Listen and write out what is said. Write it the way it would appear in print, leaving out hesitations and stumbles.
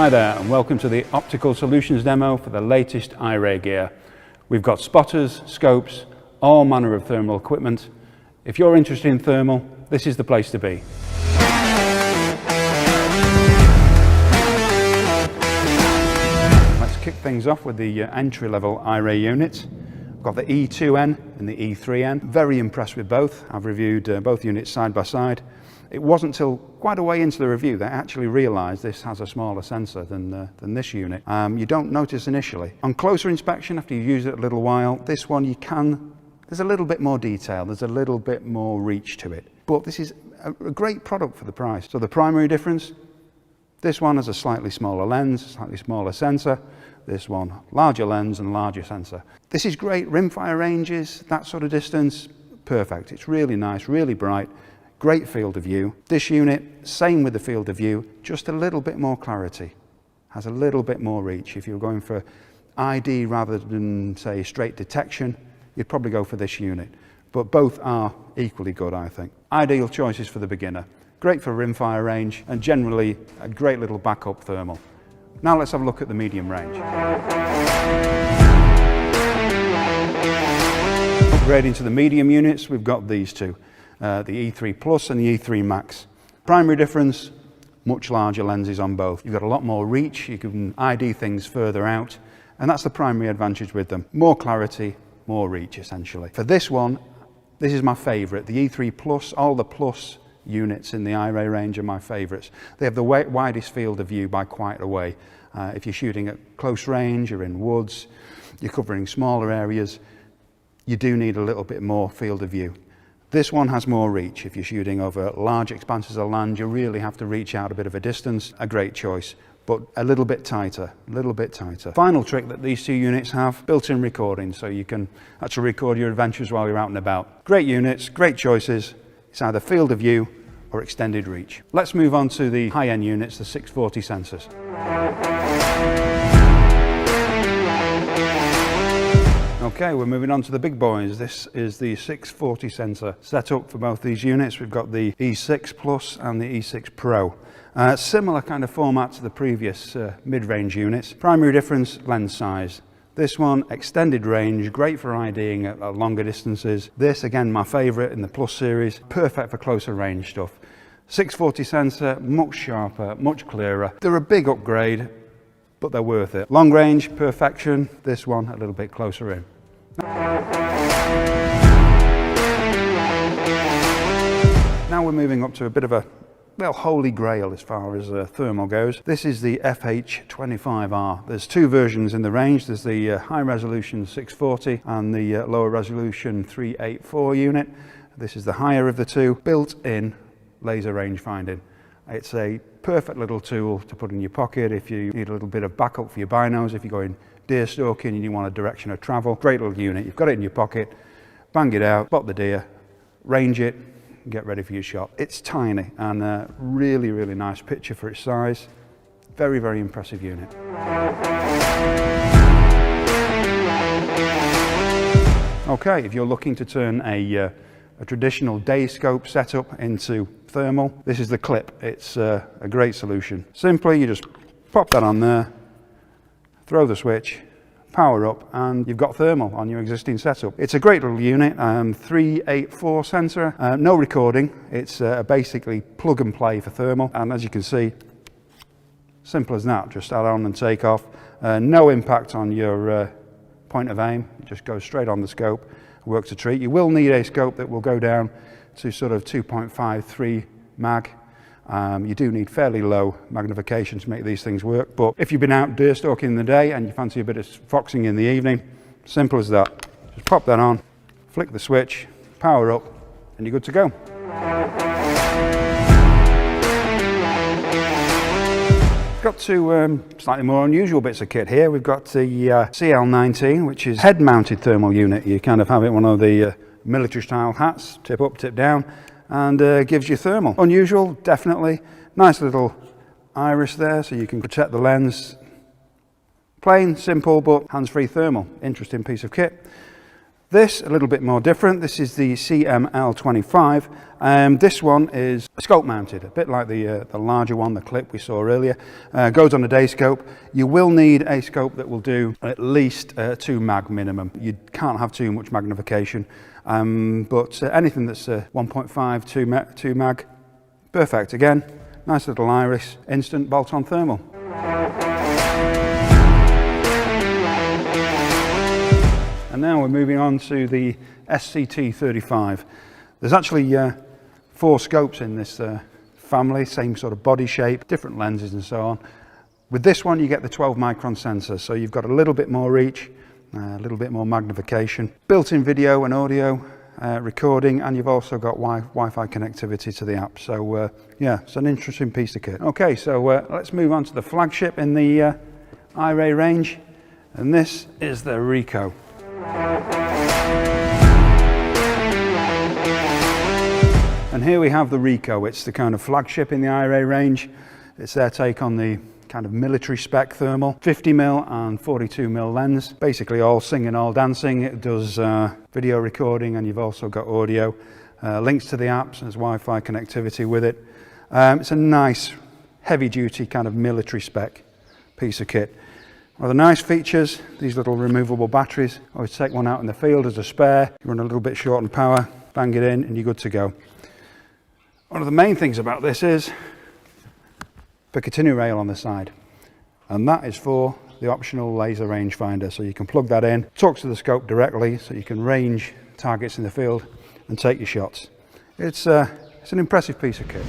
Hi there and welcome to the optical solutions demo for the latest InfiRay gear. We've got spotters, scopes, all manner of thermal equipment. If you're interested in thermal, this is the place to be. Let's kick things off with the entry-level InfiRay units. We've got the E2N and the E3N. Very impressed with both. I've reviewed both units side by side. It wasn't until quite a way into the review that I actually realised this has a smaller sensor than this unit. You don't notice initially. On closer inspection, after you use it a little while, this one there's a little bit more detail, there's a little bit more reach to it. But this is a great product for the price. So the primary difference, this one has a slightly smaller lens, slightly smaller sensor. This one, larger lens and larger sensor. This is great, rimfire ranges, that sort of distance, perfect. It's really nice, really bright. Great field of view. This unit, same with the field of view, just a little bit more clarity. Has a little bit more reach. If you're going for ID rather than, say, straight detection, you'd probably go for this unit. But both are equally good, I think. Ideal choices for the beginner. Great for rimfire range and generally a great little backup thermal. Now let's have a look at the medium range. Upgrading to the medium units, we've got these two. The E3 Plus and the E3 Max. Primary difference, much larger lenses on both. You've got a lot more reach, you can ID things further out, and that's the primary advantage with them. More clarity, more reach essentially. For this one, this is my favourite, the E3 Plus. All the Plus units in the InfiRay range are my favourites. They have the widest field of view by quite a way. If you're shooting at close range, you're in woods, you're covering smaller areas, you do need a little bit more field of view. This one has more reach. If you're shooting over large expanses of land, you really have to reach out a bit of a distance. A great choice, but a little bit tighter, a little bit tighter. Final trick that these two units have, built-in recording, so you can actually record your adventures while you're out and about. Great units, great choices. It's either field of view or extended reach. Let's move on to the high-end units, the 640 sensors. Okay, we're moving on to the big boys. This is the 640 sensor setup for both these units. We've got the E6 Plus and the E6 Pro. Similar kind of format to the previous mid-range units. Primary difference, lens size. This one, extended range, great for IDing at longer distances. This, again, my favourite in the Plus series, perfect for closer range stuff. 640 sensor, much sharper, much clearer. They're a big upgrade, but they're worth it. Long range, perfection. This one, a little bit closer in. Now we're moving up to a bit of a, well, holy grail as far as thermal goes. This is the FH25R. There's two versions in the range. There's the high resolution 640 and the lower resolution 384 unit. This is the higher of the two. Built-in laser range finding. It's a perfect little tool to put in your pocket if you need a little bit of backup for your binos, if you're going deer stalking and you want a direction of travel. Great little unit. You've got it in your pocket, bang it out, spot the deer, range it, get ready for your shot. It's tiny and a really, really nice picture for its size. Very, very impressive unit. Okay, if you're looking to turn a traditional day scope setup into thermal, this is the clip. It's a great solution. Simply, you just pop that on there, throw the switch, power up, and you've got thermal on your existing setup. It's a great little unit, 384 sensor, no recording. It's basically plug and play for thermal, and as you can see, simple as that, just add on and take off. No impact on your point of aim, it just goes straight on the scope, works a treat. You will need a scope that will go down to sort of 2.53 mag. You do need fairly low magnification to make these things work, but if you've been out deer stalking in the day and you fancy a bit of foxing in the evening, simple as that. Just pop that on, flick the switch, power up, and you're good to go. Got two slightly more unusual bits of kit here. We've got the CL19, which is head-mounted thermal unit. You kind of have it one of the military-style hats, tip up, tip down, and gives you thermal. Unusual, definitely. Nice little iris there, so you can protect the lens. Plain, simple, but hands-free thermal. Interesting piece of kit. This, a little bit more different. This is the CML25. This one is scope mounted, a bit like the larger one, the clip we saw earlier. Goes on a day scope. You will need a scope that will do at least 2 mag minimum. You can't have too much magnification, but anything that's 1.5, 2 mag, perfect. Again, nice little iris, instant bolt-on thermal. And now we're moving on to the SCT35. There's actually 4 scopes in this family, same sort of body shape, different lenses and so on. With this one you get the 12 micron sensor, so you've got a little bit more reach, a little bit more magnification, built-in video and audio recording, and you've also got Wi-Fi connectivity to the app. So yeah, it's an interesting piece of kit. Okay, so let's move on to the flagship in the InfiRay range, and this is the Rico. And here we have the Rico. It's the kind of flagship in the InfiRay range. It's their take on the kind of military spec thermal, 50mm and 42mm lens, basically all singing, all dancing. It does video recording, and you've also got audio, links to the apps, there's Wi-Fi connectivity with it. It's a nice heavy duty kind of military spec piece of kit. Well, the nice features, these little removable batteries. Always take one out in the field as a spare. You run a little bit short on power, bang it in and you're good to go. One of the main things about this is Picatinny rail on the side, and that is for the optional laser rangefinder. So you can plug that in, talks to the scope directly, so you can range targets in the field and take your shots. It's an impressive piece of kit.